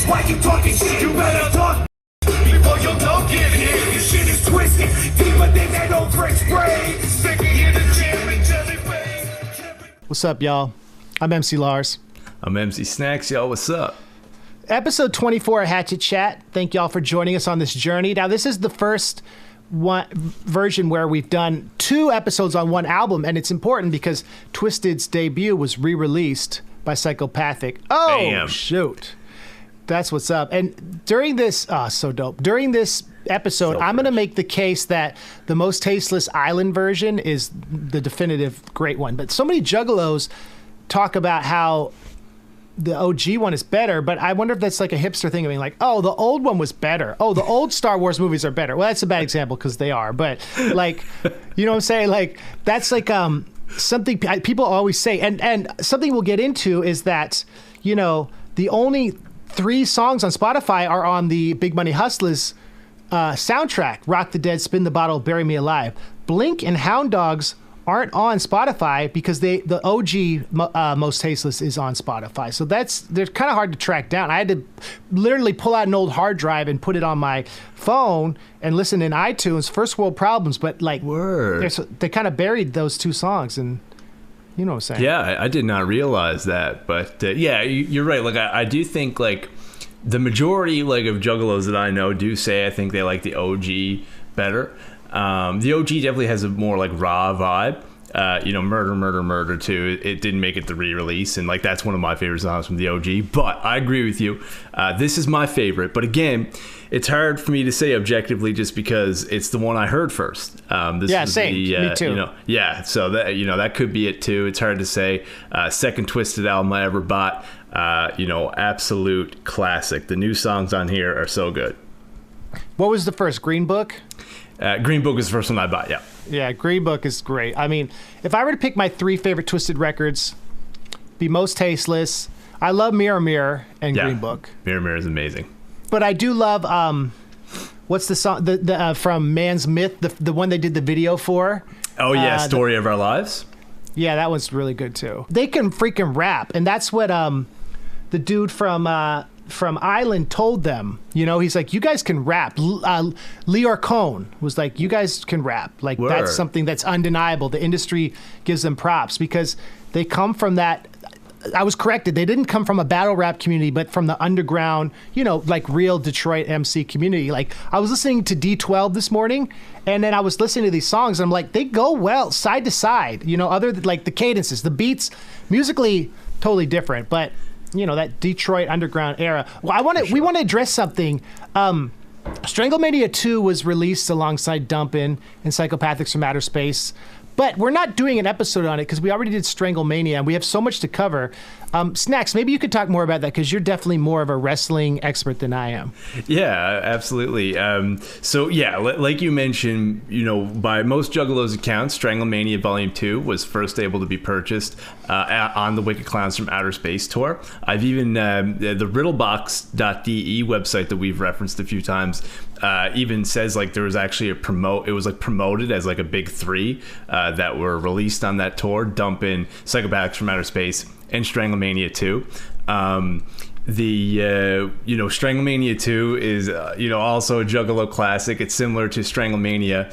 That's why you talking shit. You better talk before your dog get hit. This shit is twisted, deeper than that old French braid. Sticky in the jam and jelly face. What's up, y'all? I'm MC Lars. I'm MC Snax, y'all. What's up? Episode 24 of Hatchet Chat. Thank y'all for joining us on this journey. Now, this is the first version where we've done 2 episodes on one album, and it's important because Twiztid's debut was re-released by Psychopathic. Oh, Bam. Shoot. That's what's up. And during this, so dope. During this episode, I'm going to make the case that the Mostasteless Island version is the definitive great one. But so many juggalos talk about how the OG one is better, but I wonder if that's like a hipster thing. I mean, like, oh, the old one was better. Oh, the old Star Wars movies are better. Well, that's a bad example because they are. But like, you know what I'm saying? Like, that's like something people always say. And something we'll get into is that, you know, the only 3 songs on Spotify are on the Big Money Hustlers soundtrack: Rock the Dead, Spin the Bottle, Bury Me Alive. Blink and Hound Dogs aren't on Spotify because the OG Mostasteless is on Spotify. So they're kind of hard to track down. I had to literally pull out an old hard drive and put it on my phone and listen in iTunes. First world problems, but like they kind of buried those 2 songs, and you know what I'm saying. Yeah, I did not realize that, but yeah, you're right. Like I do think like the majority like of juggalos that I know do say I think they like the OG better. The OG definitely has a more like raw vibe. You know, Murder too. It didn't make it the re-release, and like that's one of my favorite songs from the OG. But I agree with you. This is my favorite. But again, it's hard for me to say objectively just because it's the one I heard first. Same. Me too. You know, yeah. So that that could be it too. It's hard to say. Second Twiztid album I ever bought. Absolute classic. The new songs on here are so good. What was the first? Green Book? Green Book is the first one I bought, yeah. Yeah, Green Book is great. I mean, if I were to pick my 3 favorite Twiztid records, be Mostasteless. I love Mirror Mirror and Green Book. Mirror Mirror is amazing. But I do love, what's the song from Man's Myth, the one they did the video for? Oh, yeah, Story of Our Lives? Yeah, that one's really good, too. They can freaking rap, and that's what the dude from Island told them. You know, he's like, you guys can rap. Leor Cohn was like, you guys can rap. Like, Word. That's something that's undeniable. The industry gives them props because they come from that. I was corrected. They didn't come from a battle rap community, but from the underground, you know, like real Detroit MC community. Like, I was listening to D12 this morning, and then I was listening to these songs, and I'm like, they go well side to side. You know, other than, like, the cadences, the beats, musically totally different, but you know, that Detroit underground era. Well, we want to address something. Stranglemania 2 was released alongside Dumpin' and Psychopathics from Outer Space, but we're not doing an episode on it because we already did Stranglemania and we have so much to cover. Snax, maybe you could talk more about that because you're definitely more of a wrestling expert than I am. Yeah, absolutely. So yeah, like you mentioned, you know, by most juggalos' accounts, Stranglemania Volume 2 was first able to be purchased on the Wicked Clowns from Outer Space tour. I've even, the riddlebox.de website that we've referenced a few times, even says like there was actually it was like promoted as like a big 3 that were released on that tour: Dumpin', Psychopathics from Outer Space, and Stranglemania 2. Stranglemania 2 is also a Juggalo classic. It's similar to Stranglemania,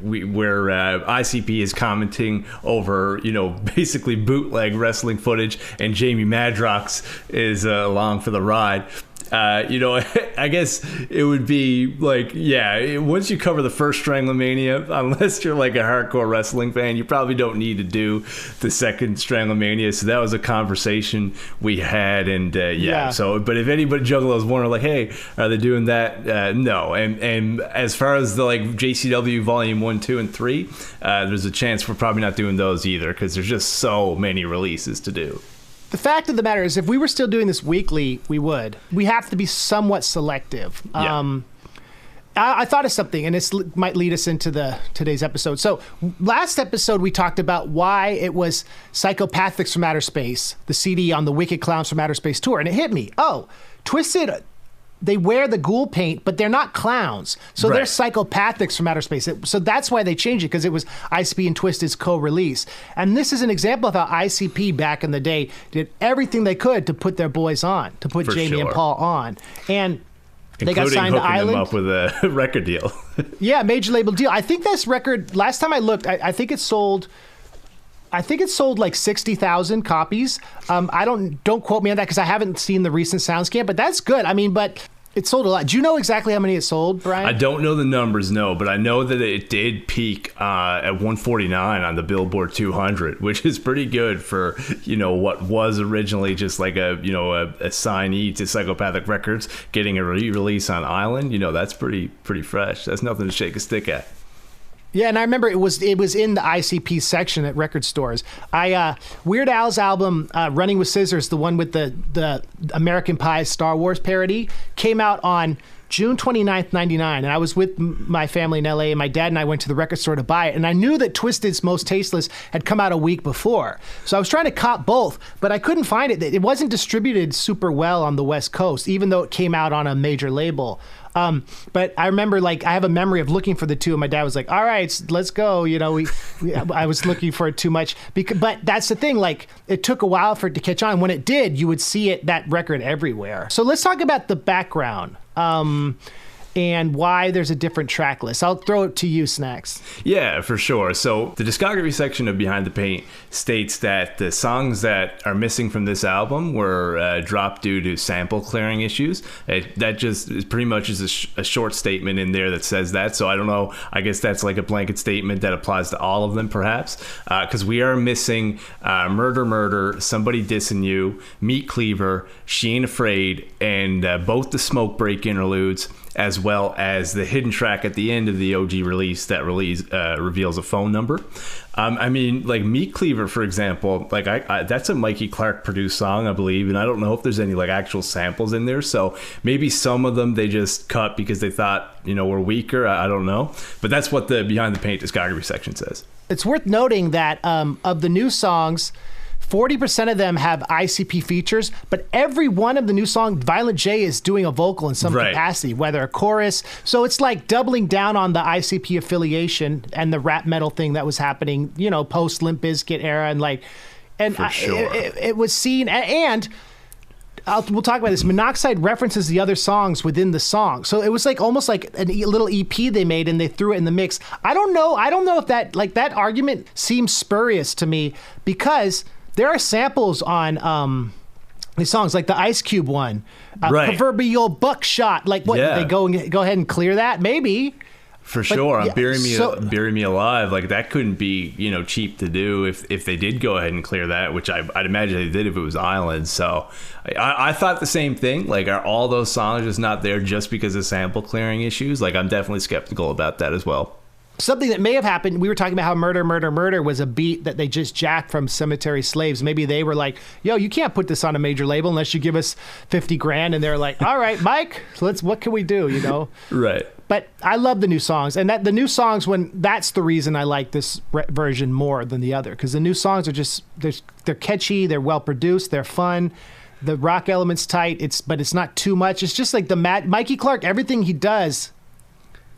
where ICP is commenting over basically bootleg wrestling footage, and Jamie Madrox is along for the ride. I guess it would be like, once you cover the first Stranglemania, unless you're like a hardcore wrestling fan, you probably don't need to do the second Stranglemania. So that was a conversation we had, and So, but if anybody juggalos wonder, like, hey, are they doing that? No. And as far as the like JCW Volume 1, 2, and 3, there's a chance we're probably not doing those either because there's just so many releases to do. The fact of the matter is, if we were still doing this weekly, we would. We have to be somewhat selective. Yeah. I thought of something, and this might lead us into today's episode. So last episode, we talked about why it was Psychopathics from Outer Space, the CD on the Wicked Clowns from Outer Space tour, and it hit me. Oh, Twiztid they wear the ghoul paint, but they're not clowns. So they're psychopathics from outer space. So that's why they changed it, because it was ICP and Twiztid's co-release. And this is an example of how ICP back in the day did everything they could to put their boys on, to put Jamie and Paul on. And they got signed to Island. Them up with a record deal. Yeah, major label deal. I think this record, last time I looked, I think it sold like 60,000 copies. Don't quote me on that because I haven't seen the recent SoundScan, but that's good. I mean, but it sold a lot. Do you know exactly how many it sold, Brian? I don't know the numbers, no, but I know that it did peak at 149 on the Billboard 200, which is pretty good for, what was originally just like a signee to Psychopathic Records getting a re-release on Island. That's pretty fresh. That's nothing to shake a stick at. Yeah, and I remember it was in the ICP section at record stores. Weird Al's album Running with Scissors, the one with the American Pie Star Wars parody, came out on June 29th, 99, and I was with my family in LA, and my dad and I went to the record store to buy it, and I knew that Twiztid's Most Tasteless had come out a week before. So I was trying to cop both, but I couldn't find it. It wasn't distributed super well on the West Coast, even though it came out on a major label. But I remember, I have a memory of looking for the two, and my dad was like, all right, let's go. I was looking for it too much. But that's the thing, it took a while for it to catch on. When it did, you would see that record everywhere. So let's talk about the background. And why there's a different track list. I'll throw it to you, Snax. Yeah, for sure. So the discography section of Behind the Paint states that the songs that are missing from this album were dropped due to sample clearing issues. That just is pretty much is a short statement in there that says that. So I don't know. I guess that's like a blanket statement that applies to all of them, perhaps. Because we are missing Murder, Murder, Somebody Dissing You, Meat Cleaver, She Ain't Afraid, and both the Smoke Break interludes, as well as the hidden track at the end of the OG release that reveals a phone number. I mean, Meat Cleaver, for example, that's a Mikey Clark produced song, I believe, and I don't know if there's any actual samples in there. So maybe some of them they just cut because they thought were weaker. I don't know, but that's what the Behind the Paint discography section says. It's worth noting that of the new songs, 40% of them have ICP features, but every one of the new songs, Violent J is doing a vocal in some capacity, whether a chorus. So it's like doubling down on the ICP affiliation and the rap metal thing that was happening, post Limp Bizkit era, it was seen. And we'll talk about this. Monoxide references the other songs within the song, so it was almost like a little EP they made and they threw it in the mix. I don't know if that that argument seems spurious to me, because there are samples on these songs, like the Ice Cube one, proverbial buckshot. They go ahead and clear that, maybe. For sure, Bury Me Alive, that couldn't be cheap to do if they did go ahead and clear that, which I'd imagine they did if it was Island. So I thought the same thing. Are all those songs just not there just because of sample clearing issues? I'm definitely skeptical about that as well. Something that may have happened, we were talking about how Murder, Murder, Murder was a beat that they just jacked from Cemetery Slaves. Maybe they were like, yo, you can't put this on a major label unless you give us 50 grand. And they're like, all right, Mike, what can we do, Right. But I love the new songs. And the new songs, that's the reason I like this version more than the other. Because the new songs are just, they're catchy, they're well produced, they're fun. The rock element's tight, but it's not too much. It's just like Mikey Clark, everything he does,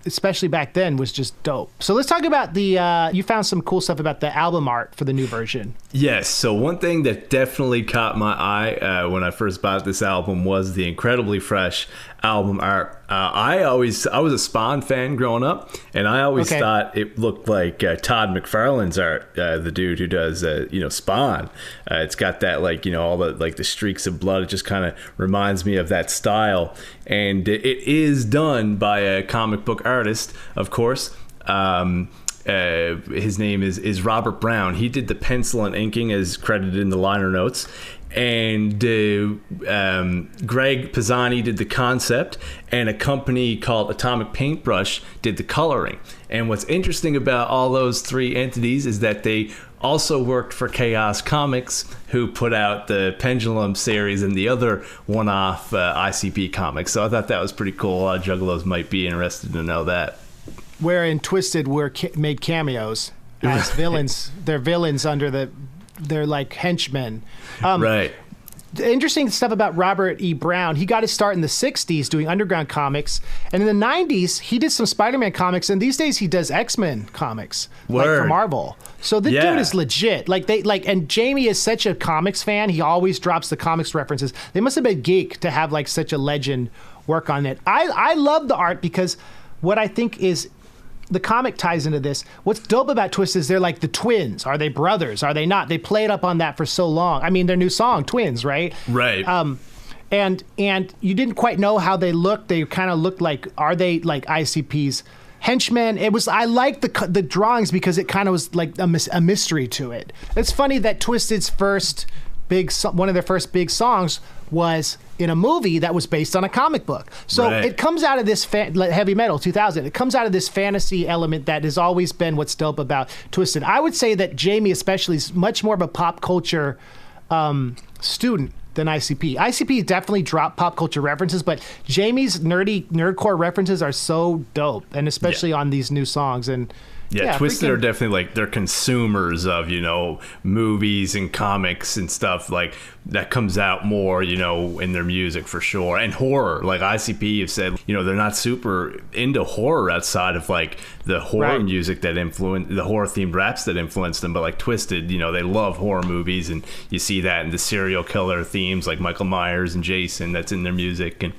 especially back then, was just dope. So let's talk about you found some cool stuff about the album art for the new version. Yes, so one thing that definitely caught my eye when I first bought this album was the incredibly fresh album art. I was a Spawn fan growing up, and I always thought it looked like Todd McFarlane's art, the dude who does Spawn. It's got that all the the streaks of blood. It just kind of reminds me of that style, and it is done by a comic book artist, of course. His name is Robert Brown. He did the pencil and inking as credited in the liner notes. And Greg Pisani did the concept, and a company called Atomic Paintbrush did the coloring. And what's interesting about all those three entities is that they also worked for Chaos Comics, who put out the Pendulum series and the other one-off ICP comics. So I thought that was pretty cool. A lot of juggalos might be interested to know that. Where in Twiztid made cameos as villains. They're villains they're like henchmen. Right. The interesting stuff about Robert E. Brown, he got his start in the 60s doing underground comics. And in the 90s, he did some Spider-Man comics. And these days, he does X-Men comics like for Marvel. So the dude is legit. And Jamie is such a comics fan. He always drops the comics references. They must have been geek to have like such a legend work on it. I love the art because what I think is the comic ties into this. What's dope about Twiztid is they're like the twins. Are they brothers? Are they not? They played up on that for so long. I mean, their new song, Twins, right? Right. And you didn't quite know how they looked. They kind of looked like, are they like ICP's henchmen? I liked the drawings because it kind of was like a mystery to it. It's funny that Twiztid's one of their first big songs was in a movie that was based on a comic book. So it comes out of this heavy metal 2000. It comes out of this fantasy element that has always been what's dope about Twiztid. I would say that Jamie especially is much more of a pop culture student than ICP. ICP definitely dropped pop culture references, but Jamie's nerdcore references are so dope, and especially on these new songs. And Twiztid are definitely like they're consumers of, movies and comics and stuff like that comes out more, in their music for sure. And horror, like ICP have said, they're not super into horror outside of like the horror music that influenced the horror themed raps that influenced them. But like Twiztid, they love horror movies, and you see that in the serial killer themes like Michael Myers and Jason that's in their music, and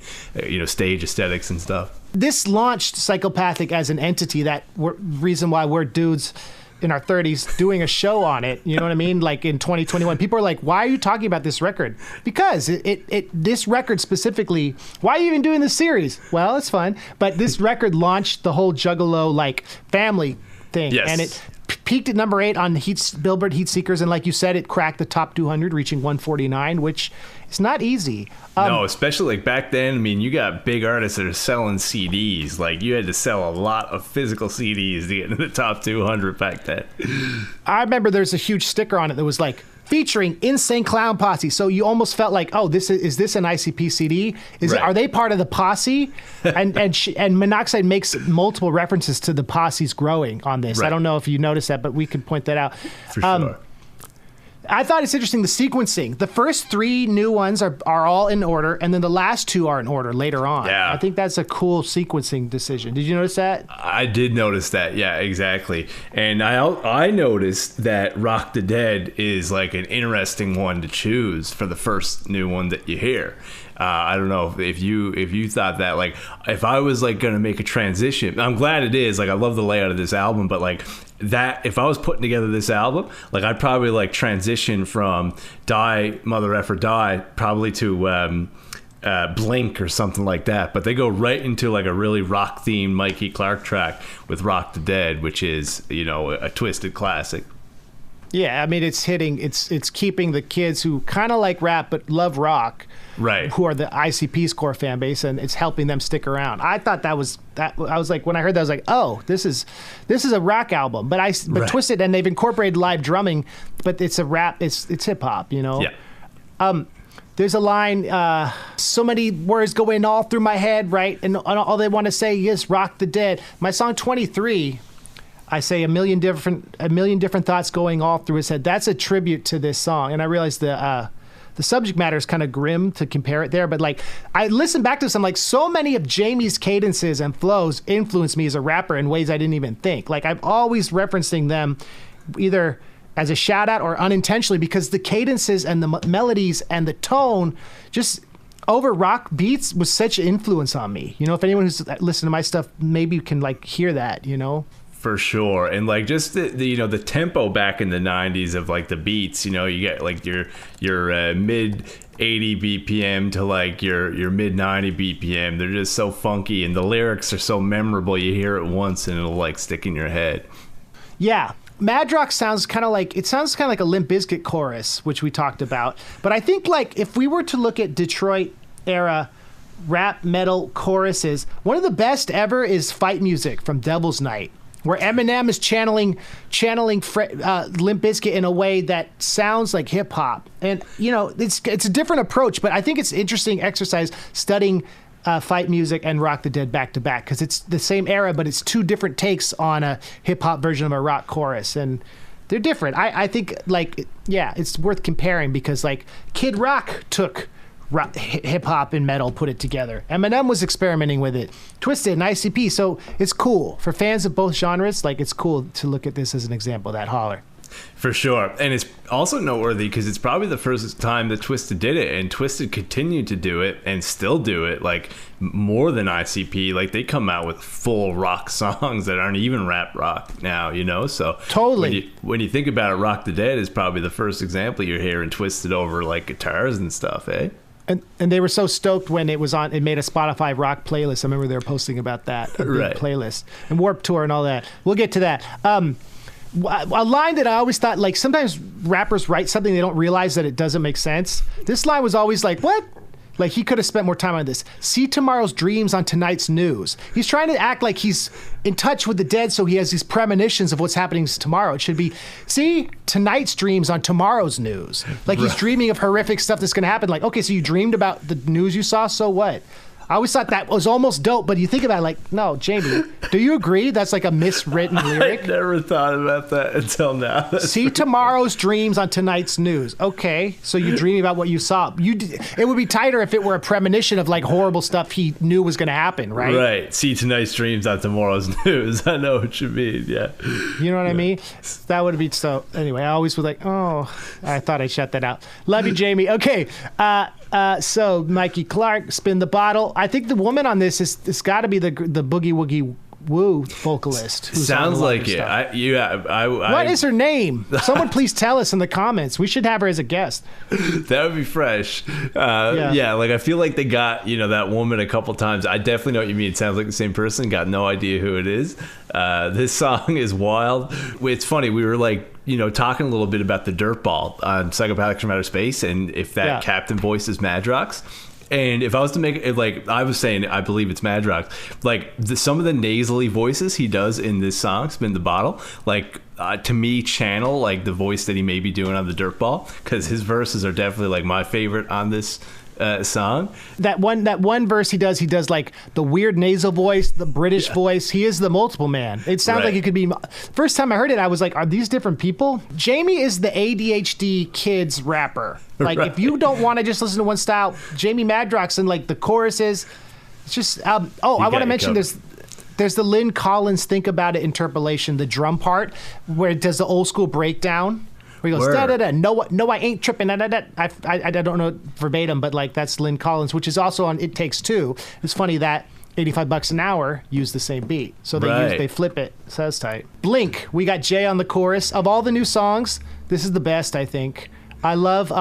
stage aesthetics and stuff. This launched Psychopathic as an entity. Reason why we're dudes in our 30s doing a show on it. You know what I mean? Like in 2021, people are like, "Why are you talking about this record?" Because this record specifically. Why are you even doing this series? Well, it's fun, but this record launched the whole juggalo like family thing, and it peaked at number 8 on Billboard Heat Seekers, and like you said, it cracked the top 200, reaching 149, which is not easy. No, especially like back then. I mean, you got big artists that are selling CDs. Like you had to sell a lot of physical CDs to get into the top 200 back then. I remember there's a huge sticker on it that was like featuring Insane Clown Posse. So you almost felt like, oh, is this an ICP CD? Are they part of the Posse? And Monoxide makes multiple references to the Posse's growing on this. I don't know if you noticed that, but we could point that out. For sure. I thought it's interesting, the sequencing. The first 3 new ones are all in order, and then the last 2 are in order later on. Yeah. I think that's a cool sequencing decision. Did you notice that? I did notice that. Yeah, exactly. And I noticed that Rock the Dead is like an interesting one to choose for the first new one that you hear. I don't know if you thought that, like, if I was like going to make a transition, I'm glad it is. Like, I love the layout of this album, but like that, if I was putting together this album, like I'd probably like transition from Die Mother Effer Die probably to Blink or something like that. But they go right into like a really rock themed Mikey Clark track with Rock the Dead, which is, a Twiztid classic. Yeah, I mean, it's keeping the kids who kind of like rap but love rock, who are the ICP's core fan base, and it's helping them stick around. I thought that was I was like, when I heard that, I was like, oh, this is a rock album, but Twiztid, and they've incorporated live drumming, but it's a rap, it's hip hop, Yeah. There's a line, so many words going all through my head, right? And all they want to say is Rock the Dead. My song 23. I say a million different thoughts going all through his head. That's a tribute to this song, and I realized the subject matter is kind of grim to compare it there. But like, I listened back to this, I'm like, so many of Jamie's cadences and flows influenced me as a rapper in ways I didn't even think. Like, I'm always referencing them, either as a shout out or unintentionally, because the cadences and the melodies and the tone just over rock beats was such an influence on me. If anyone who's listened to my stuff maybe can like hear that. For sure. And like just the tempo back in the 90s of like the beats, you get like your mid 80 BPM to like your mid 90 BPM. They're just so funky, and the lyrics are so memorable. You hear it once and it'll like stick in your head. Yeah. Mad Rock sounds kind of like a Limp Bizkit chorus, which we talked about. But I think like if we were to look at Detroit era rap metal choruses, one of the best ever is Fight Music from Devil's Night, where Eminem is channeling Limp Bizkit in a way that sounds like hip hop. And it's a different approach, but I think it's interesting exercise studying Fight Music and Rock the Dead back to back, because it's the same era, but it's 2 different takes on a hip hop version of a rock chorus. And they're different. I think like, yeah, it's worth comparing because like Kid Rock took hip hop and metal, put it together. Eminem was experimenting with it. Twiztid and ICP. So it's cool for fans of both genres. Like it's cool to look at this as an example of that holler. For sure. And it's also noteworthy because it's probably the first time that Twiztid did it, and Twiztid continued to do it and still do it, like more than ICP. Like they come out with full rock songs that aren't even rap rock now, you know? So totally. When you think about it, Rock the Dead is probably the first example you're hearing Twiztid over like guitars and stuff, eh? And they were so stoked when it was on. It made a Spotify rock playlist. I remember they were posting about that right. playlist and Warped Tour and all that. We'll get to that. A line that I always thought, like sometimes rappers write something they don't realize that it doesn't make sense. This line was always like, what? Like he could have spent more time on this. See tomorrow's dreams on tonight's news. He's trying to act like he's in touch with the dead, so he has these premonitions of what's happening tomorrow. It should be, see tonight's dreams on tomorrow's news. Like he's dreaming of horrific stuff that's going to happen. Like, okay, so you dreamed about the news you saw, so what? I always thought that was almost dope, but you think about it like, no, Jamie, do you agree that's like a miswritten lyric? I never thought about that until now. See tomorrow's dreams on tonight's news. Okay, so you're dreaming about what you saw. It would be tighter if it were a premonition of like horrible stuff he knew was going to happen, right? Right. See tonight's dreams on tomorrow's news. I know what you mean, yeah. You know what I mean? That would be so. Anyway, I always was like, oh, I thought I'd shut that out. Love you, Jamie. Okay, so Mikey Clark, Spin the Bottle. I think the woman on this it's got to be the Boogie Woogie Woo vocalist. Sounds like it. What is her name? Someone please tell us in the comments. We should have her as a guest. That would be fresh. Yeah, like I feel like they got that woman a couple times. I definitely know what you mean. It sounds like the same person. Got no idea who it is. This song is wild. It's funny. We were like talking a little bit about the Dirtball on Psychopathic from Outer Space, and if that captain voice is Madrox. And if I was to make it, like I was saying, I believe it's Madrox. Like some of the nasally voices he does in this song, "Spin the Bottle," like to me channel like the voice that he may be doing on the Dirtball, because his verses are definitely like my favorite on this song. That one verse he does like the weird nasal voice, the British voice. He is the multiple man. It sounds like it could be. First time I heard it, I was like, are these different people? Jamie is the ADHD kids rapper. Like if you don't want to just listen to one style, Jamie Madrox and like the choruses, it's just I want to mention there's the Lynn Collins Think About It interpolation, the drum part where it does the old school breakdown. Where he goes, da da da, no, I ain't tripping, da da da. I don't know verbatim, but like that's Lynn Collins, which is also on It Takes Two. It's funny that $85 an hour use the same beat, so they flip it. So that's tight. Blink, we got Jay on the chorus. Of all the new songs, this is the best, I think. I love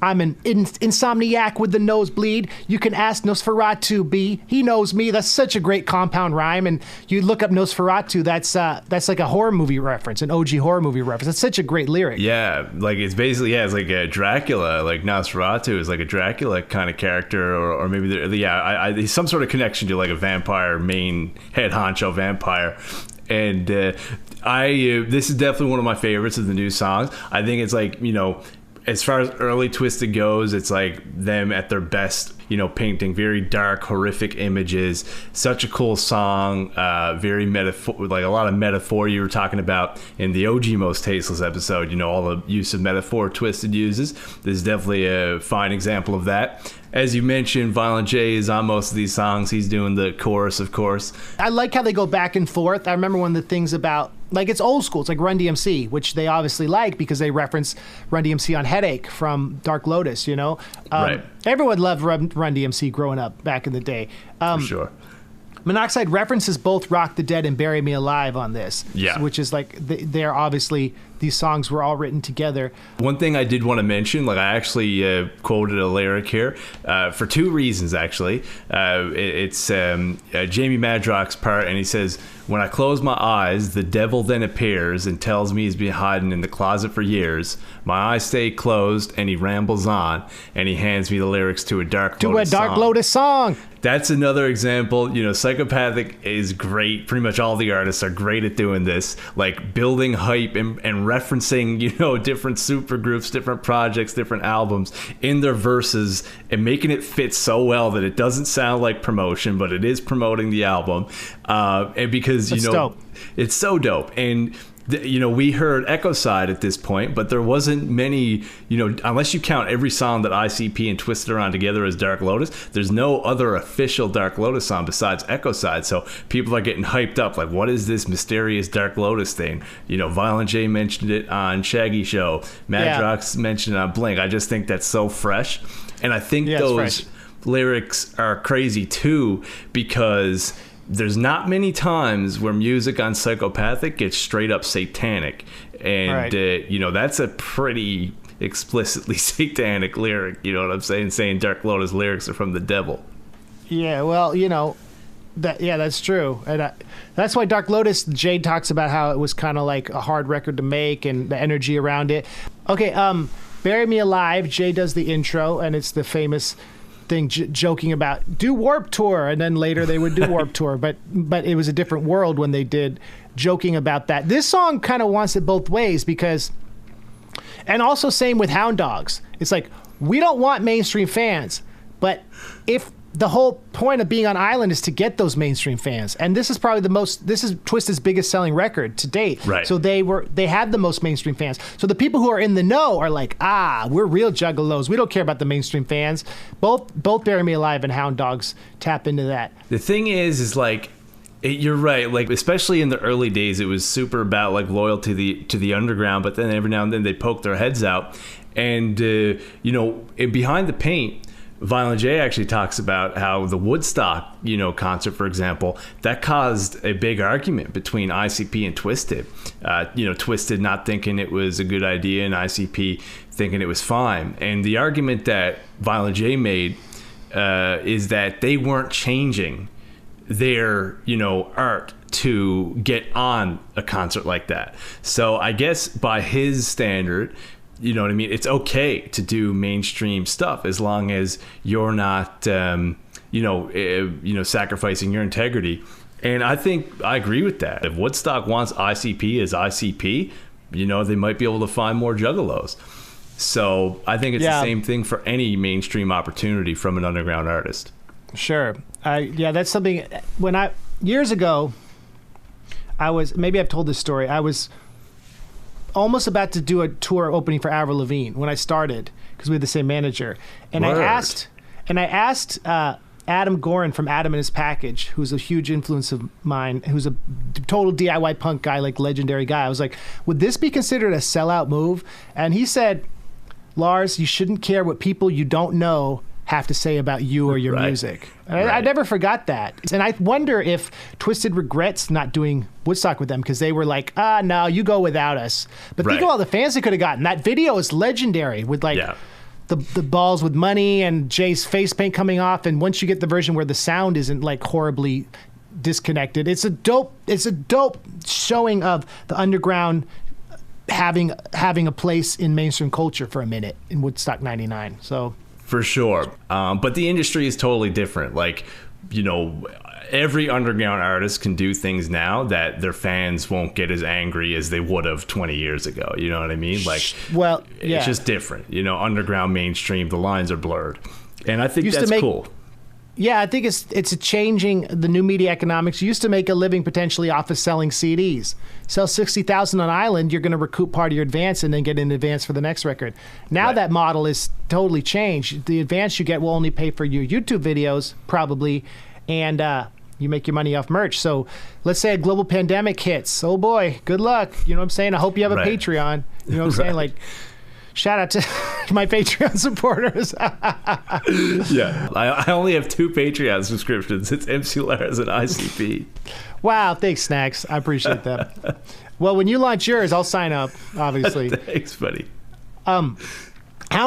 I'm an insomniac with the nosebleed. You can ask Nosferatu B. He knows me. That's such a great compound rhyme. And you look up Nosferatu, that's like a horror movie reference, an OG horror movie reference. That's such a great lyric. Yeah, like it's basically, it's like a Dracula. Like Nosferatu is like a Dracula kind of character, or maybe there's some sort of connection to like a vampire, main head honcho vampire. And this is definitely one of my favorites of the new songs. I think it's like, as far as early Twiztid goes, it's like them at their best, painting very dark, horrific images. Such a cool song, very metaphor, like a lot of metaphor you were talking about in the OG Most Tasteless episode. All the use of metaphor Twiztid uses. This is definitely a fine example of that. As you mentioned, Violent J is on most of these songs. He's doing the chorus, of course. I like how they go back and forth. I remember one of the things about, like, it's old school. It's like Run DMC, which they obviously like because they reference Run DMC on Headache from Dark Lotus, Right. Everyone loved Run DMC growing up back in the day. For sure. Monoxide references both Rock the Dead and Bury Me Alive on this. Yeah. Which is like, they're obviously, these songs were all written together. One thing I did want to mention, like I actually quoted a lyric here for two reasons, actually. It's Jamie Madrox's part, and he says, "When I close my eyes, the devil then appears and tells me he's been hiding in the closet for years. My eyes stay closed, and he rambles on, and he hands me the lyrics to a Dark Lotus song." Do a Dark Lotus song. That's another example. Psychopathic is great. Pretty much all the artists are great at doing this, like building hype and referencing, different supergroups, different projects, different albums in their verses, and making it fit so well that it doesn't sound like promotion, but it is promoting the album. And because, That's dope. It's so dope. And we heard Echo Side at this point, but there wasn't many, unless you count every song that ICP and Twiztid are on together as Dark Lotus, there's no other official Dark Lotus song besides Echo Side. So people are getting hyped up, like, what is this mysterious Dark Lotus thing? Violent J mentioned it on Shaggy Show. Madrox mentioned it on Blink. I just think that's so fresh. And I think those lyrics are crazy too, because there's not many times where music on Psychopathic gets straight up satanic, and that's a pretty explicitly satanic lyric. You know what I'm saying Dark Lotus lyrics are from the devil. Yeah, well, that's true, and that's why Dark Lotus, Jade talks about how it was kind of like a hard record to make and the energy around it. Okay, Bury Me Alive, Jay does the intro, and it's the famous thing joking about do Warped Tour, and then later they would do Warped Tour, but it was a different world when they did, joking about that. This song kind of wants it both ways, because, and also same with Hound Dogs, it's like, we don't want mainstream fans, but if the whole point of being on Island is to get those mainstream fans, and this is probably this is Twiztid's biggest selling record to date. Right. So they had the most mainstream fans. So the people who are in the know are like, we're real juggalos. We don't care about the mainstream fans. Both Bury Me Alive and Hound Dogs tap into that. The thing is like, you're right. Like, especially in the early days, it was super about like loyalty to the underground. But then every now and then they poke their heads out, and Behind the Paint, Violent J actually talks about how the Woodstock, concert, for example, that caused a big argument between ICP and Twiztid. Twiztid not thinking it was a good idea and ICP thinking it was fine. And the argument that Violent J made is that they weren't changing their, art to get on a concert like that. So I guess by his standard, you know what I mean? It's okay to do mainstream stuff as long as you're not, sacrificing your integrity. And I think I agree with that. If Woodstock wants ICP as ICP, they might be able to find more juggalos. So I think it's the same thing for any mainstream opportunity from an underground artist. Sure. That's something. Years ago, maybe I've told this story. I was almost about to do a tour opening for Avril Lavigne when I started, because we had the same manager, and Word. I asked Adam Gorin from Adam and His Package, who's a huge influence of mine, who's a total DIY punk guy, like legendary guy. I was like, would this be considered a sellout move? And he said, Lars, you shouldn't care what people you don't know have to say about you or your music. I never forgot that. And I wonder if Twiztid regrets not doing Woodstock with them, because they were like, no, you go without us. But think of all the fans they could have gotten. That video is legendary, with like the balls with money and Jay's face paint coming off. And once you get the version where the sound isn't like horribly disconnected, it's a dope showing of the underground having a place in mainstream culture for a minute in Woodstock 99. So for sure. But the industry is totally different. Like, every underground artist can do things now that their fans won't get as angry as they would have 20 years ago. You know what I mean? Like, it's just different. Underground, mainstream, the lines are blurred. And I think that's cool. Yeah, I think it's a changing the new media economics. You used to make a living potentially off of selling CDs. Sell 60,000 on Island, you're going to recoup part of your advance and then get an advance for the next record. Now that model is totally changed. The advance you get will only pay for your YouTube videos, probably, and you make your money off merch. So let's say a global pandemic hits. Oh boy, good luck. You know what I'm saying? I hope you have a Patreon. You know what I'm saying? Like, shout out to my Patreon supporters. I only have 2 Patreon subscriptions. It's MC Lars and ICP. Wow, thanks, Snax. I appreciate that. Well, when you launch yours, I'll sign up, obviously. Thanks, buddy. Hound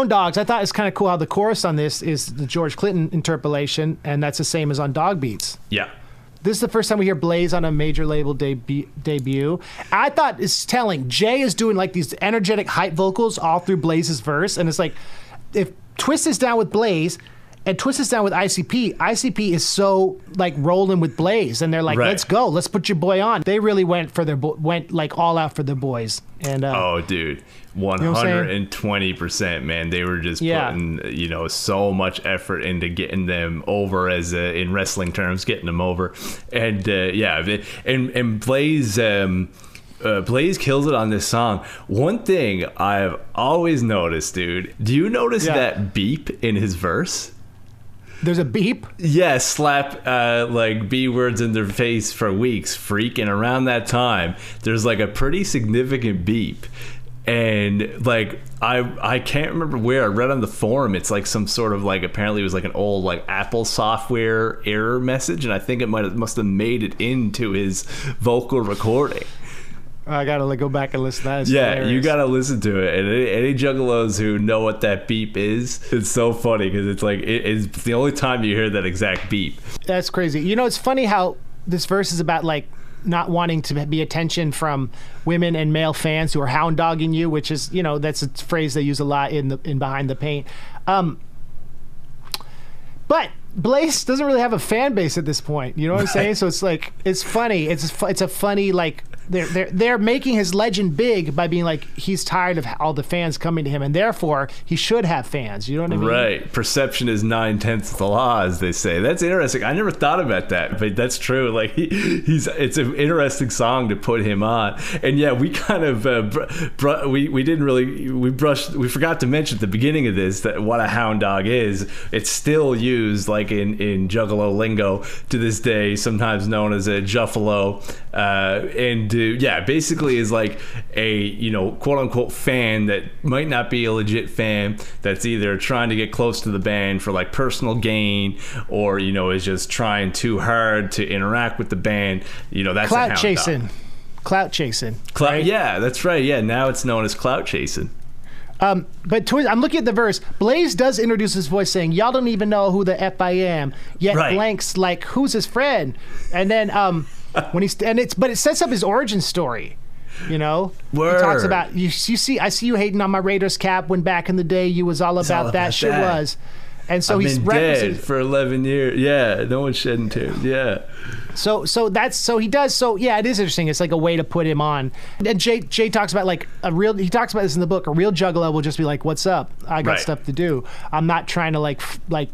Dogs, I thought it's kind of cool how the chorus on this is the George Clinton interpolation, and that's the same as on Dog Beats. Yeah. This is the first time we hear Blaze on a major label debut. I thought it's telling. Jay is doing like these energetic hype vocals all through Blaze's verse, and it's like, if Twiztid's down with Blaze and Twiztid's down with ICP is so like rolling with Blaze, and they're like, let's go, let's put your boy on. They really went like all out for their boys. And oh, dude, 120%, man. They were just putting so much effort into getting them over, as in wrestling terms, getting them over. And and Blaze Blaze kills it on this song. One thing I've always noticed, dude. Do you notice that beep in his verse? There's a beep? Yeah, slap like B words in their face for weeks, freak. And around that time, there's like a pretty significant beep. And like I can't remember where I read on the forum, it's like some sort of like, apparently it was like an old like Apple software error message, and I think it must have made it into his vocal recording. I gotta go back and listen to that. Yeah, hilarious. you gotta listen to it. And any juggalos who know what that beep is, it's so funny because it's like it's the only time you hear that exact beep. That's crazy. You know, it's funny how this verse is about like not wanting to be attention from women and male fans who are hound dogging you, which is, you know, that's a phrase they use a lot in Behind the Paint. But Blaze doesn't really have a fan base at this point. You know what I'm saying? So it's like, it's funny. It's a funny, like, they're making his legend big by being like, he's tired of all the fans coming to him, and therefore he should have fans. You know what I mean? Right. Perception is 9/10 of the law, as they say. That's interesting. I never thought about that, but that's true. Like it's an interesting song to put him on. And yeah, we kind of we forgot to mention at the beginning of this that what a hound dog is. It's still used like in juggalo lingo to this day, sometimes known as a juffalo, and yeah, basically is like a, you know, quote unquote fan that might not be a legit fan, that's either trying to get close to the band for like personal gain, or, you know, is just trying too hard to interact with the band. You know, that's clout a hound chasing. dog. Clout chasing. Right? Yeah, that's right. Yeah, now it's known as clout chasing. But I'm looking at the verse. Blaze does introduce his voice saying, "Y'all don't even know who the F I am." Yet Blank's like, "Who's his friend?" And then but it sets up his origin story. You know, Word. He talks about you see, I see you hating on my Raiders cap when back in the day you was all about that. Shit was. And so I've been dead for 11 years. Yeah, no one's shedding tears. Yeah. So he does. So yeah, it is interesting. It's like a way to put him on. And Jay talks about like he talks about this in the book. A real juggalo will just be like, "What's up? I got stuff to do. I'm not trying to like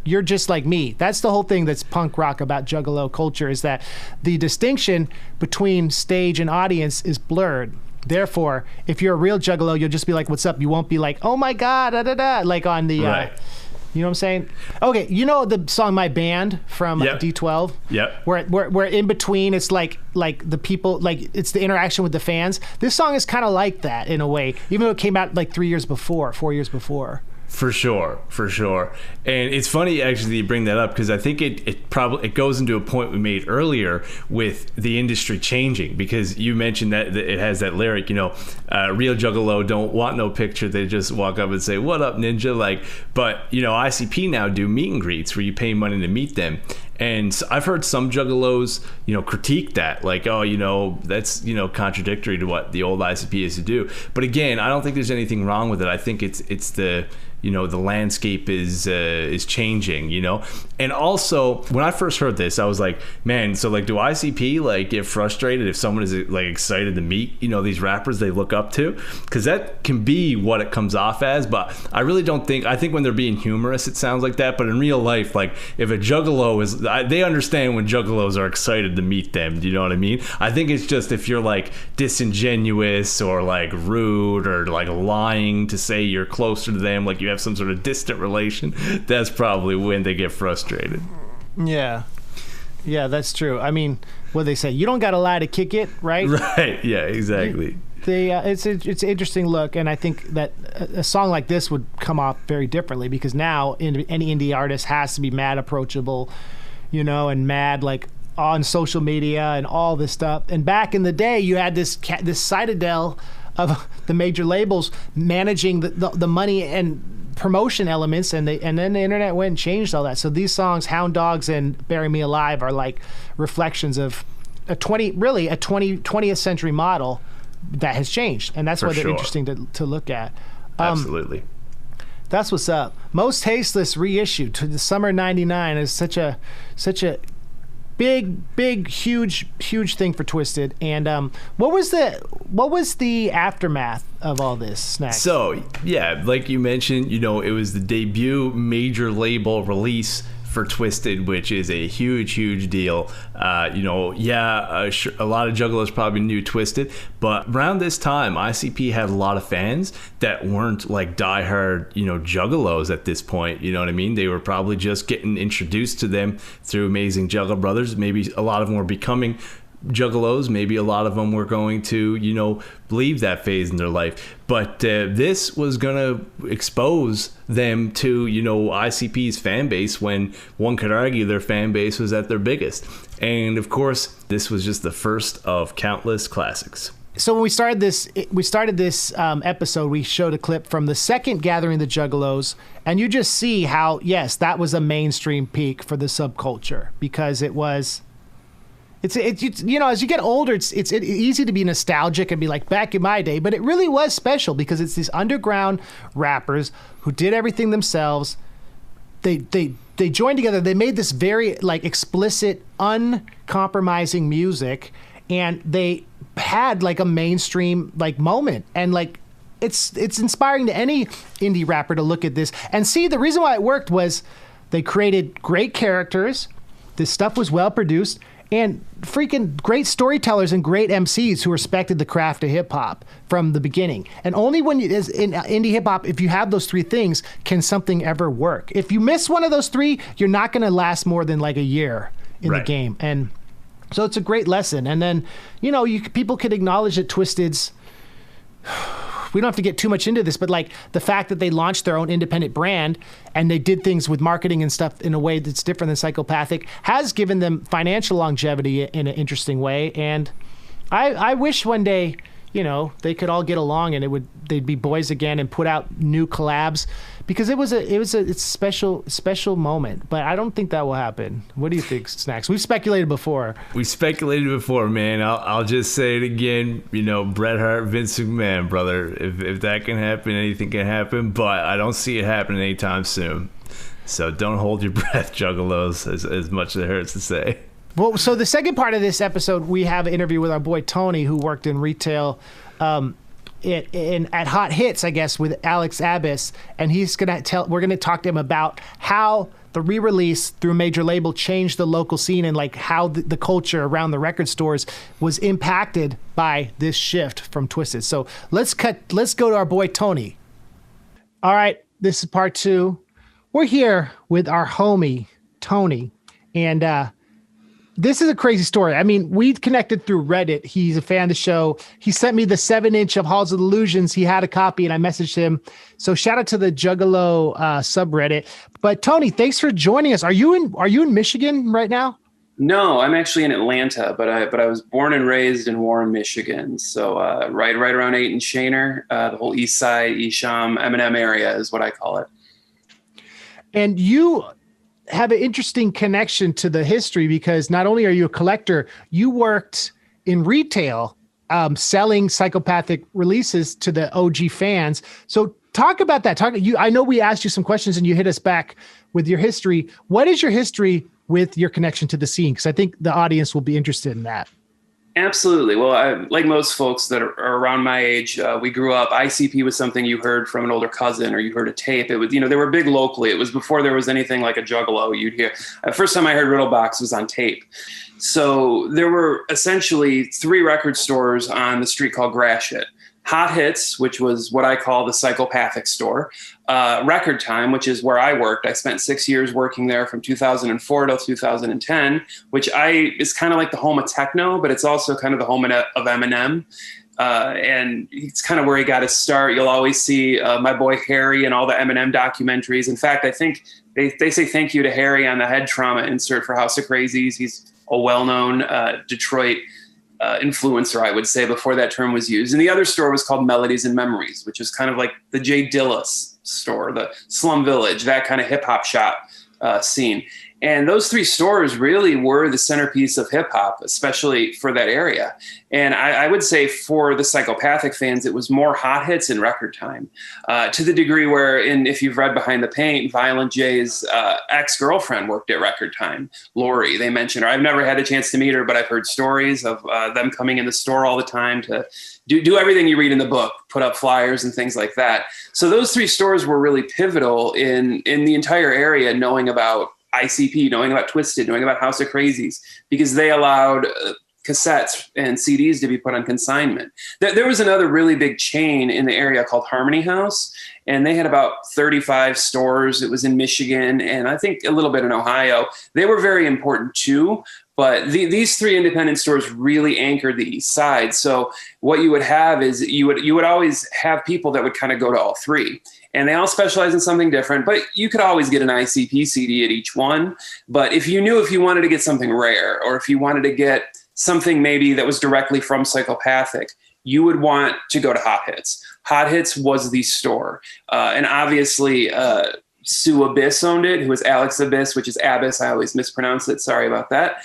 you're just like me." That's the whole thing that's punk rock about juggalo culture, is that the distinction between stage and audience is blurred. Therefore, if you're a real juggalo, you'll just be like, "What's up?" You won't be like, "Oh my God, da da da," like on the. You know what I'm saying? Okay, you know the song "My Band" from D12? Yep. Where in between it's like the people, like it's the interaction with the fans. This song is kind of like that in a way, even though it came out like 4 years before. For sure. And it's funny actually that you bring that up, because I think it goes into a point we made earlier with the industry changing, because you mentioned that it has that lyric, you know, real juggalo don't want no picture, they just walk up and say, "What up, ninja?" Like, but you know, ICP now do meet and greets where you pay money to meet them. And I've heard some juggalos, you know, critique that, like, "Oh, you know, that's, you know, contradictory to what the old ICP used to do." But again, I don't think there's anything wrong with it. I think it's the, you know, the landscape is changing, you know. And also, when I first heard this, I was like, man, so like, do ICP like get frustrated if someone is like excited to meet, you know, these rappers they look up to? Because that can be what it comes off as, but I really don't think. I think when they're being humorous, it sounds like that. But in real life, like if a juggalo is, they understand when juggalos are excited to meet them. Do you know what I mean? I think it's just if you're like disingenuous or like rude or like lying to say you're closer to them, like you have some sort of distant relation, that's probably when they get frustrated. Yeah, that's true. I mean, what they say, you don't gotta lie to kick it, right? Right. Yeah, exactly. It's an interesting look, and I think that a song like this would come off very differently, because now any indie artist has to be mad approachable, you know, and mad like on social media and all this stuff. And back in the day, you had this citadel of the major labels managing the money and promotion elements, and then the internet went and changed all that. So these songs, Hound Dogs and Bury Me Alive, are like reflections of a 20th century model that has changed, and that's why they're interesting to look at. Absolutely. That's what's up. Mostasteless reissue to the summer '99 is such a big, huge thing for Twiztid. And what was the aftermath of all this, Snax? So yeah, like you mentioned, you know, it was the debut major label release for Twiztid, which is a huge deal. A lot of juggalos probably knew Twiztid, but around this time, ICP had a lot of fans that weren't like diehard, juggalos at this point. You know what I mean? They were probably just getting introduced to them through Amazing Juggalo Brothers. Maybe a lot of them were becoming juggalos. Maybe a lot of them were going to, leave that phase in their life. But this was going to expose them to, ICP's fan base when one could argue their fan base was at their biggest. And of course, this was just the first of countless classics. So when we started this episode, we showed a clip from the second Gathering of the Juggalos, and you just see how, yes, that was a mainstream peak for the subculture, because it was... It's as you get older, it's easy to be nostalgic and be like, back in my day, but it really was special because it's these underground rappers who did everything themselves. They joined together. They made this very like explicit, uncompromising music, and they had like a mainstream like moment, and like it's inspiring to any indie rapper to look at this and see the reason why it worked was they created great characters. This stuff was well produced. And freaking great storytellers and great MCs who respected the craft of hip hop from the beginning. And only when in indie hip hop, if you have those three things, can something ever work. If you miss one of those three, you're not going to last more than like a year in the game. And so it's a great lesson. And then, people could acknowledge that Twiztid's, we don't have to get too much into this, but like the fact that they launched their own independent brand and they did things with marketing and stuff in a way that's different than Psychopathic has given them financial longevity in an interesting way. And I wish one day, they could all get along and they'd be boys again and put out new collabs, because it's a special moment. But I don't think that will happen. What do you think, Snax? We've speculated before. We speculated before, man. I'll just say it again. Bret Hart, Vince McMahon, brother. If that can happen, anything can happen. But I don't see it happening anytime soon. So don't hold your breath, juggalos, as much as it hurts to say. Well, so the second part of this episode, we have an interview with our boy Tony, who worked in retail at Hot Hits, I guess, with Alex Abbas, and we're gonna talk to him about how the re-release through a major label changed the local scene and like how the culture around the record stores was impacted by this shift from Twiztid. So let's go to our boy Tony. All right, this is part 2. We're here with our homie Tony, and this is a crazy story. I mean, we connected through Reddit. He's a fan of the show. He sent me the 7-inch of Halls of Illusions. He had a copy, and I messaged him. So shout out to the Juggalo subreddit. But Tony, thanks for joining us. Are you in Michigan right now? No, I'm actually in Atlanta, but I was born and raised in Warren, Michigan. So right around 8 and Shaner, the whole East Side, Esham, Eminem area is what I call it. And you have an interesting connection to the history, because not only are you a collector, you worked in retail selling Psychopathic releases to the OG fans. So talk about that. I know we asked you some questions and you hit us back with your history. What is your history with your connection to the scene? Because I think the audience will be interested in that. Absolutely. Well, like most folks that are around my age, we grew up, ICP was something you heard from an older cousin or you heard a tape. It was, they were big locally. It was before there was anything like a juggalo you'd hear. First time I heard Riddlebox was on tape. So there were essentially 3 record stores on the street called Gratiot. Hot Hits, which was what I call the Psychopathic store. Record Time, which is where I worked. I spent 6 years working there from 2004 to 2010, which is kind of like the home of techno, but it's also kind of the home of Eminem. And it's kind of where he got his start. You'll always see my boy Harry in all the Eminem documentaries. In fact, I think they say thank you to Harry on the head trauma insert for House of Crazies. He's a well-known Detroit influencer, I would say, before that term was used. And the other store was called Melodies and Memories, which is kind of like the Jay Dillis store, the Slum Village, that kind of hip hop shop scene. And those 3 stores really were the centerpiece of hip hop, especially for that area. And I would say for the Psychopathic fans, it was more Hot Hits and Record Time, to the degree where, if you've read Behind the Paint, Violent J's ex-girlfriend worked at Record Time, Lori. They mentioned her. I've never had a chance to meet her, but I've heard stories of them coming in the store all the time to do everything you read in the book, put up flyers and things like that. So those 3 stores were really pivotal in the entire area knowing about ICP, knowing about Twiztid, knowing about House of Crazies, because they allowed cassettes and CDs to be put on consignment. There was another really big chain in the area called Harmony House, and they had about 35 stores. It was in Michigan and I think a little bit in Ohio. They were very important too, but these three independent stores really anchored the East Side. So what you would have is you would always have people that would kind of go to all three. And they all specialize in something different, but you could always get an ICP CD at each one. But if you wanted to get something rare, or if you wanted to get something maybe that was directly from Psychopathic, you would want to go to Hot Hits. Hot Hits was the store. And obviously, Sue Abyss owned it, who was Alex Abyss, which is Abyss. I always mispronounce it. Sorry about that.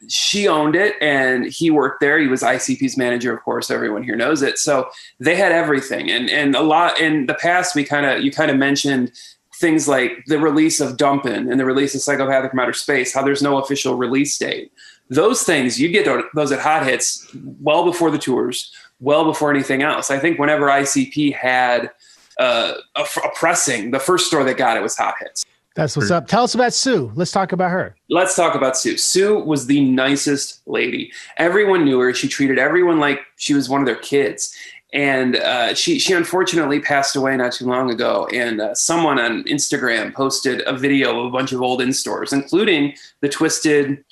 She owned it and he worked there. He was ICP's manager, of course. Everyone here knows it. So they had everything. And a lot in the past, you kind of mentioned things like the release of Dumpin' and the release of Psychopathic from Outer Space, how there's no official release date. Those things, you get those at Hot Hits well before the tours, well before anything else. I think whenever ICP had a pressing, the first store that got it was Hot Hits. That's what's up. Tell us about Sue. Let's talk about her. Let's talk about Sue. Sue was the nicest lady. Everyone knew her. She treated everyone like she was one of their kids. And she unfortunately passed away not too long ago. And someone on Instagram posted a video of a bunch of old in-stores, including the Twiztid,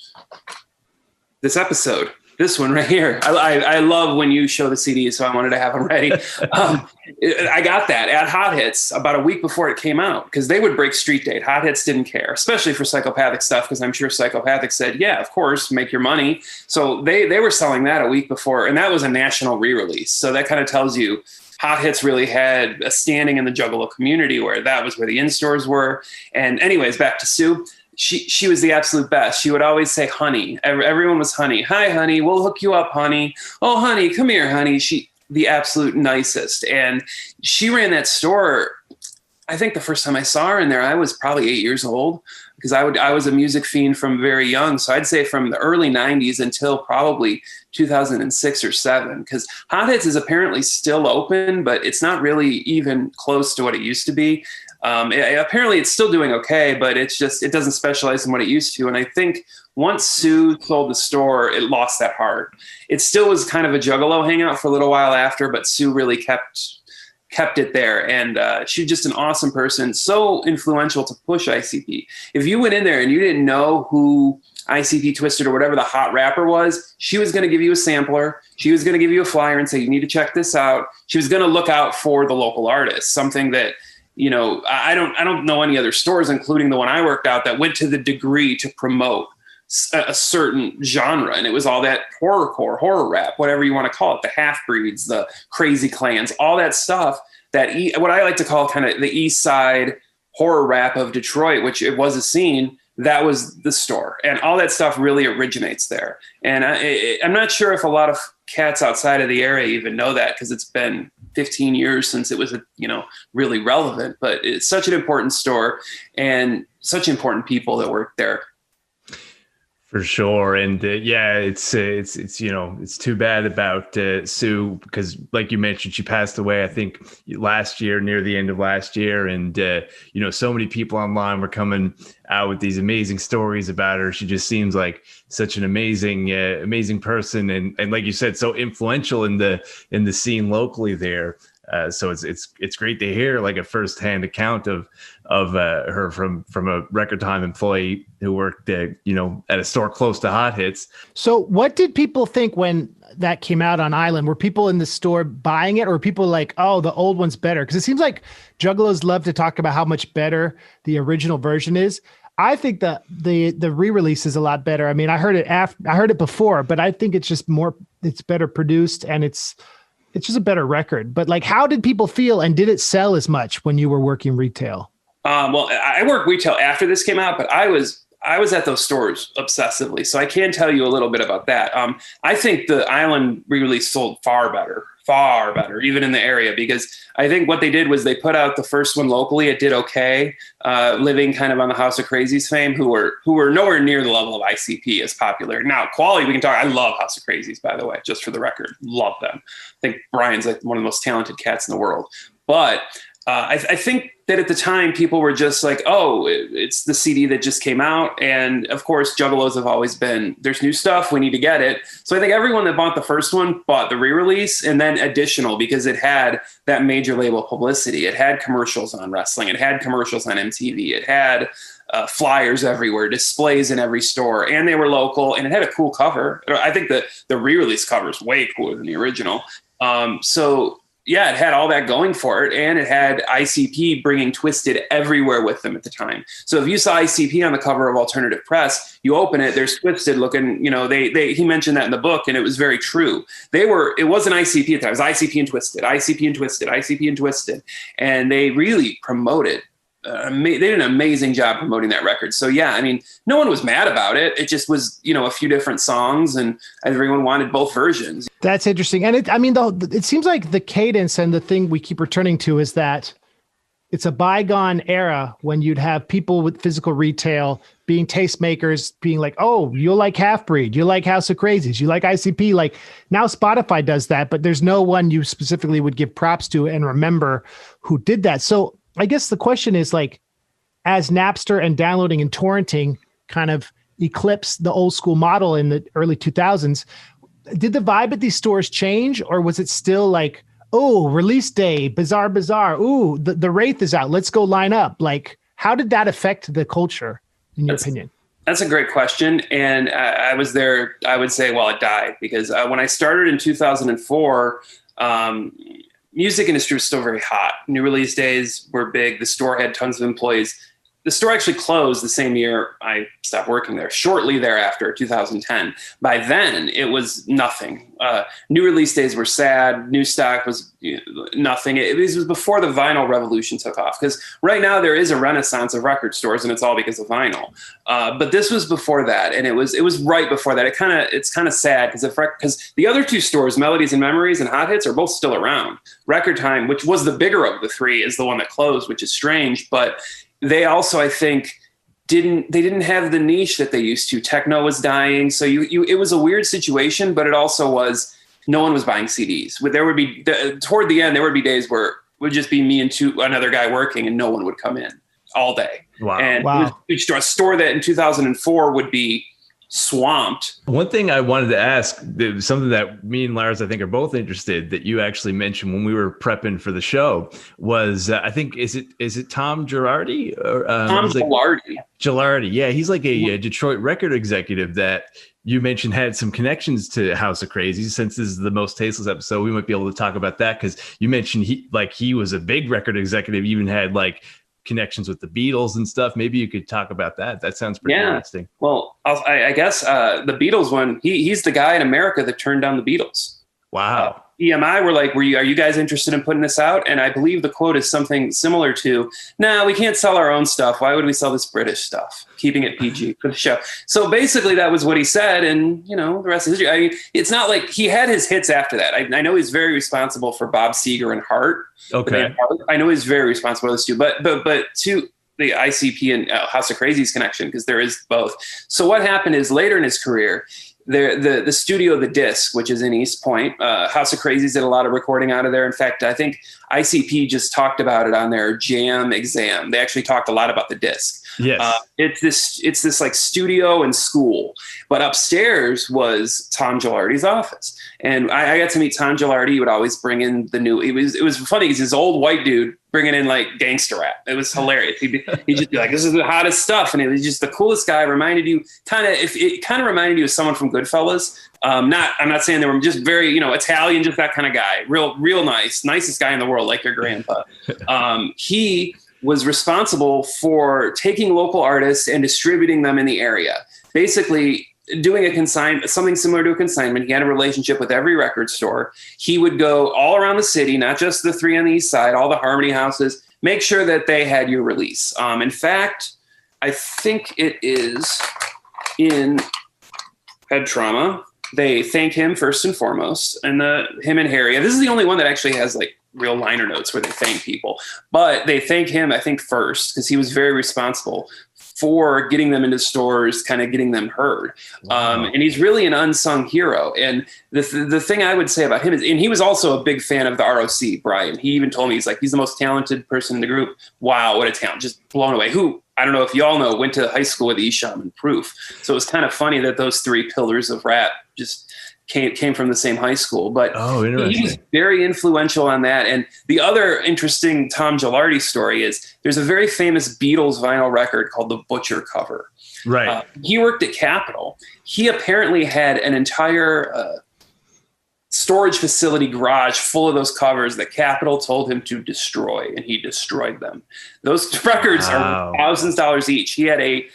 this episode. This one right here. I love when you show the CDs, so I wanted to have them ready. I got that at Hot Hits about a week before it came out because they would break street date. Hot Hits didn't care, especially for Psychopathic stuff, because I'm sure Psychopathic said, yeah, of course, make your money. So they were selling that a week before, and that was a national re-release. So that kind of tells you Hot Hits really had a standing in the Juggalo community where that was where the in-stores were. And anyways, back to Sue. She was the absolute best. She would always say, honey. Everyone was honey. Hi, honey. We'll hook you up, honey. Oh, honey, come here, honey. The absolute nicest. And she ran that store. I think the first time I saw her in there, I was probably 8 years old because I was a music fiend from very young. So I'd say from the early 90s until probably 2006 or 7, because Hot Hits is apparently still open, but it's not really even close to what it used to be. Apparently it's still doing okay, but it doesn't specialize in what it used to. And I think once Sue sold the store, it lost that heart. It still was kind of a Juggalo hangout for a little while after, but Sue really kept it there. And she's just an awesome person, so influential to push ICP. If you went in there and you didn't know who ICP Twiztid or whatever the hot rapper was, she was going to give you a sampler. She was going to give you a flyer and say, you need to check this out. She was going to look out for the local artists, something that, you know, I don't know any other stores, including the one I worked out, that went to the degree to promote a certain genre. And it was all that horrorcore, horror rap, whatever you want to call it, the half-breeds, the crazy clans, all that stuff, what I like to call kind of the East Side horror rap of Detroit, which it was a scene, that was the store. And all that stuff really originates there. And I'm not sure if a lot of cats outside of the area even know that, because it's been 15 years since it was, really relevant. But it's such an important store and such important people that work there. For sure. And it's too bad about Sue, because like you mentioned, she passed away, I think last year, near the end of last year. And, so many people online were coming out with these amazing stories about her. She just seems like such an amazing person. And like you said, so influential in the scene locally there. So it's great to hear like a firsthand account of her from a Record Time employee who worked at a store close to Hot Hits. So what did people think when that came out on Island? Were people in the store buying it, or were people like, oh, the old one's better? Because it seems like Juggalos love to talk about how much better the original version is. I think the re-release is a lot better. I mean, I heard it before, but I think it's better produced, and it's just a better record. But like, how did people feel, and did it sell as much when you were working retail? Well, I worked retail after this came out, but I was at those stores obsessively. So I can tell you a little bit about that. I think the Island re-release sold far better, even in the area, because I think what they did was they put out the first one locally. It did okay, living kind of on the House of Crazies fame, who were nowhere near the level of ICP as popular. Now, quality, we can talk. I love House of Crazies, by the way, just for the record. Love them. I think Brian's like one of the most talented cats in the world. But I think that at the time people were just like, oh, it's the CD that just came out. And of course, juggalos have always been, there's new stuff, we need to get it. So I think everyone that bought the first one bought the re-release and then additional, because it had that major label publicity. It had commercials on wrestling. It had commercials on MTV. It had flyers everywhere, displays in every store, and they were local, and it had a cool cover. I think that the re-release cover is way cooler than the original. So yeah, it had all that going for it, and it had ICP bringing Twiztid everywhere with them at the time. So if you saw ICP on the cover of Alternative Press, you open it, there's Twiztid looking, you know, he mentioned that in the book, and it was very true. It wasn't ICP at the time, it was ICP and Twiztid, ICP and Twiztid, ICP and Twiztid. And they really promoted, they did an amazing job promoting that record. So yeah, I mean, no one was mad about it. It just was, you know, a few different songs, and everyone wanted both versions. That's interesting. And it seems like the cadence and the thing we keep returning to is that it's a bygone era when you'd have people with physical retail being tastemakers, being like, oh, you'll like Half Breed, you like House of Crazies, you like ICP. Like now Spotify does that, but there's no one you specifically would give props to and remember who did that. So I guess the question is, like, as Napster and downloading and torrenting kind of eclipsed the old school model in the early 2000s, did the vibe at these stores change, or was it still like, oh, release day, bizarre. Ooh, the Wraith is out, let's go line up. Like, how did that affect the culture, in your opinion? That's a great question. And I was there, I would say, well, it died, because when I started in 2004, music industry was still very hot. New release days were big. The store had tons of employees. The store actually closed the same year I stopped working there, shortly thereafter, 2010. By then, it was nothing. New release days were sad. New stock was nothing. This was before the vinyl revolution took off, because right now there is a renaissance of record stores, and it's all because of vinyl. But this was before that, and it was right before that. It's kind of sad, because the other two stores, Melodies and Memories and Hot Hits, are both still around. Record Time, which was the bigger of the three, is the one that closed, which is strange, but they also, I think, didn't have the niche that they used to. Techno was dying, so it was a weird situation, but it also was, no one was buying CDs. There would be toward the end, there would be days where it would just be me and another guy working, and no one would come in all day. Wow! And it was a store that in 2004 would be swamped. One thing I wanted to ask, something that me and Lars, I think, are both interested, that you actually mentioned when we were prepping for the show, was I think is it Tom Girardi or Tom Gilardi? Gilardi, yeah, he's like a Detroit record executive that you mentioned had some connections to House of Crazy. Since this is the Most Tasteless episode, we might be able to talk about that, because you mentioned he was a big record executive, even had like connections with the Beatles and stuff. Maybe you could talk about that. That sounds pretty interesting. Well, I guess the Beatles one, he's the guy in America that turned down the Beatles. Wow. EMI were like, are you guys interested in putting this out? And I believe the quote is something similar to, nah, we can't sell our own stuff. Why would we sell this British stuff? Keeping it PG for the show. So basically that was what he said. And, you know, the rest is history. I mean, it's not like he had his hits after that. I know he's very responsible for Bob Seger and Heart. Okay. I know he's very responsible for those two, but to the ICP and House of Crazy's connection, because there is both. So what happened is, later in his career, the studio, the Disc, which is in East Point, House of Crazies did a lot of recording out of there. In fact, I think ICP just talked about it on their Jam Exam. They actually talked a lot about the Disc. Yes. It's this like studio and school, but upstairs was Tom Gilardi's office. And I got to meet Tom Gilardi. He would always bring in the new, it was funny. He's this old white dude bringing in like gangster rap. It was hilarious. He'd just be like, this is the hottest stuff. And it was just the coolest guy. Reminded you it reminded you of someone from Goodfellas. I'm not saying they were just very, Italian, just that kind of guy. Real nice, nicest guy in the world, like your grandpa. He was responsible for taking local artists and distributing them in the area. Basically doing something similar to a consignment. He had a relationship with every record store. He would go all around the city, not just the three on the east side, all the Harmony houses, make sure that they had your release. In fact, I think it is in Head Trauma. They thank him first and foremost, and him and Harry. And this is the only one that actually has like real liner notes where they thank people, but they thank him, I think, first, because he was very responsible for getting them into stores, kind of getting them heard. And he's really an unsung hero. And the thing I would say about him is, and he was also a big fan of the ROC, Brian. He even told me, he's the most talented person in the group. Wow, what a talent. Just blown away. Who, I don't know if y'all know, went to high school with Isham and Proof. So it was kind of funny that those three pillars of rap just came from the same high school. But he was very influential on that. And the other interesting Tom Gilardi story is there's a very famous Beatles vinyl record called The Butcher Cover. Right. He worked at Capitol. He apparently had an entire storage facility garage full of those covers that Capitol told him to destroy, and he destroyed them. Those records are $thousands each. He had a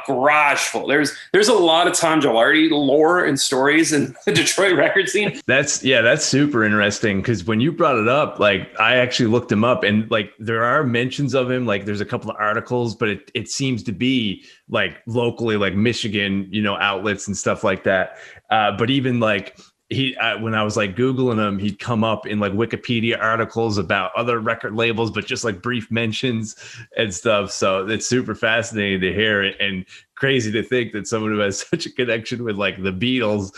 garage full. There's a lot of Tom Gilardi lore and stories in the Detroit record scene. That's super interesting, because when you brought it up, like, I actually looked him up, and like there are mentions of him, like there's a couple of articles, but it seems to be like locally, like Michigan, outlets and stuff like that. But even like when I was like Googling him, he'd come up in like Wikipedia articles about other record labels, but just like brief mentions and stuff. So it's super fascinating to hear it, and crazy to think that someone who has such a connection with like the Beatles,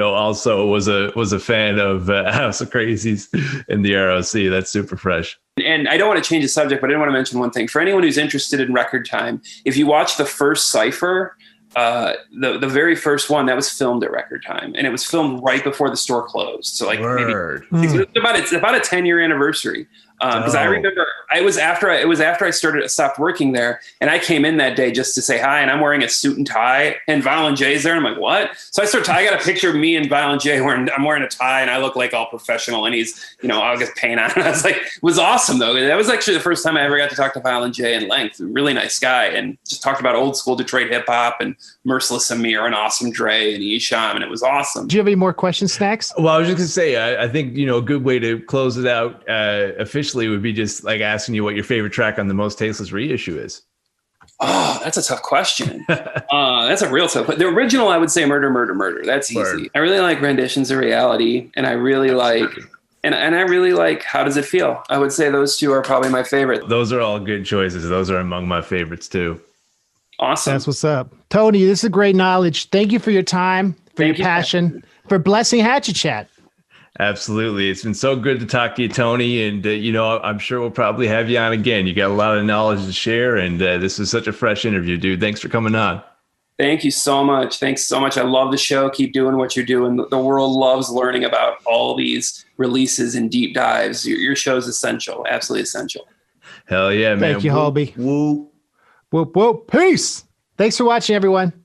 also was a fan of House of Crazies and the ROC. That's super fresh. And I don't want to change the subject, but I did want to mention one thing. For anyone who's interested in record time, if you watch the first Cypher, the very first one, that was filmed at record time, and it was filmed right before the store closed. So like maybe it's about a 10-year anniversary. Because I remember it was after I stopped working there, and I came in that day just to say hi, and I'm wearing a suit and tie, and Violent J's there, and I'm like, what? So I got a picture of me and Violent J I'm wearing a tie, and I look like all professional, and he's, I'll get paint on. I was like, it was awesome though. That was actually the first time I ever got to talk to Violent J in length. Really nice guy, and just talked about old school Detroit hip hop and Merciless Amir and Awesome Dre and Isham, and it was awesome. Do you have any more questions, Snax? Well, I was just gonna say, I think a good way to close it out officially would be just like asking you what your favorite track on the Mostasteless reissue is. Oh, that's a tough question. That's a real tough. The original, I would say Murder, Murder, Murder. That's easy. I really like Renditions of Reality, and I really like, and I really like How Does It Feel? I would say those two are probably my favorite. Those are all good choices. Those are among my favorites too. Awesome. That's what's up. Tony, this is great knowledge. Thank you for your time, for your passion, for blessing Hatchet Chat. Absolutely. It's been so good to talk to you, Tony. And, I'm sure we'll probably have you on again. You got a lot of knowledge to share. And this was such a fresh interview, dude. Thanks for coming on. Thank you so much. Thanks so much. I love the show. Keep doing what you're doing. The world loves learning about all these releases and deep dives. Your show is essential. Absolutely essential. Hell yeah, man. Thank you, Hobie. Whoop. Whoop, whoop. Peace. Thanks for watching, everyone.